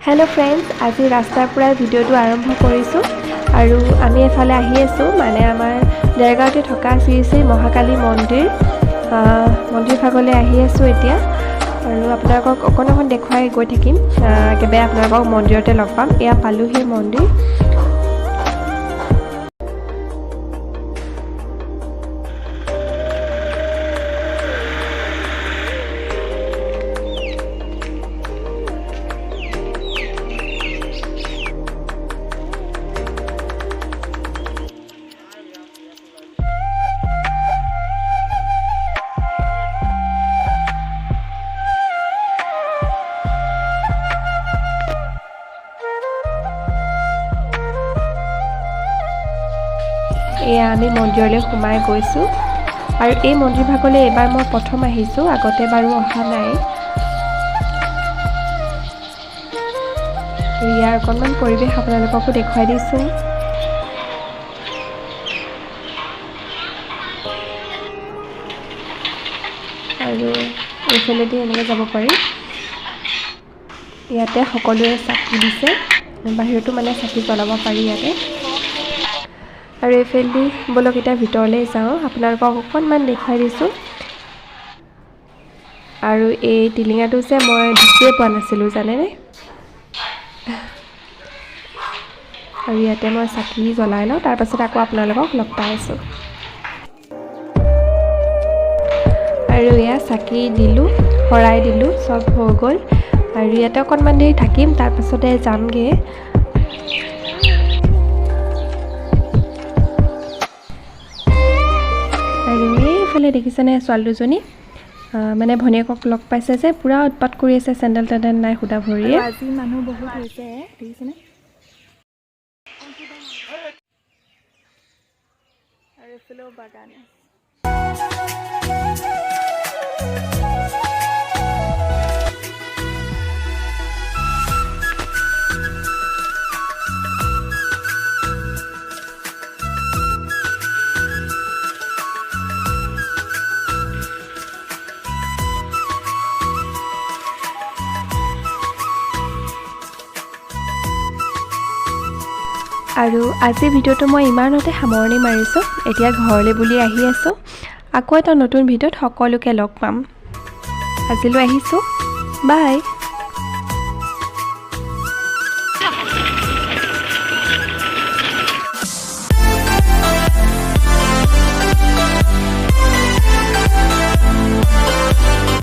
Hello friends, आज रास्तार पर video आरम्भ करिसु आरु आमी एफाले आहि आसु माने आमार देरगाँवते थका श्री श्री महाकाली मंदिर मंदिर भागले आहि आसु एतिया आरु आपनालोকক अकन देखुवाई गई থাকিম एकेबारे आपनालोকক मंदिरते लग पाम। एया पालुहि मंदिर। एया आमी मंदिरले सोमाय गइसु आरु ए मंदिर भागले एबार मैं प्रथम आहिसु, आगते बारु अहा नाइ। यार अकनमान परिवेश आपनालोककো देखुवाई दिसु। आरु एफालेदि एनेके যাব पारि। ইয়াতে সকলোৱে চাকি দিছে, বাহিৰটো মানে চাকি জ্বলাব পাৰি ইয়াতে। और एफेलि बोलक इतना भितरले जाओ, आपनालोকক अकनमान देखाई दिसु। आरु ए टिलिङाটো जे मैं ढुकिए पोৱা नासिलु जानेने। और इयाते मैं चाकी जलाई लওঁ, तार पाছত आको आपनालोকক लग पाइ आसु। आरु या चाकी दिलु, शৰাই दिलु, सब হৈ গ'ল। आरु इयाते अकनमान देरि থাকিম, तार पाছতে যামগে। देखिছেনে ছোৱালী দুজনী মানে ভনিয়েকক লগ পাইছে যে পুৰা উৎপাত কৰি আছে, চেন্ডেল টেন্ডেল নাই, খুদা ভৰিয়ে। আজি মানুহ বহুত হৈছে, দেখিছেনে? আৰু এফালেও বাগান। আৰু আজি ভিডিঅ'টো মই ইমানতে সামৰণি মাৰিছোঁ। এতিয়া ঘৰলৈ বুলি আহি আছোঁ। আকৌ এটা নতুন ভিডিঅ'ত সকলোকে লগ পাম। আজিলৈ আহিছোঁ, বাই।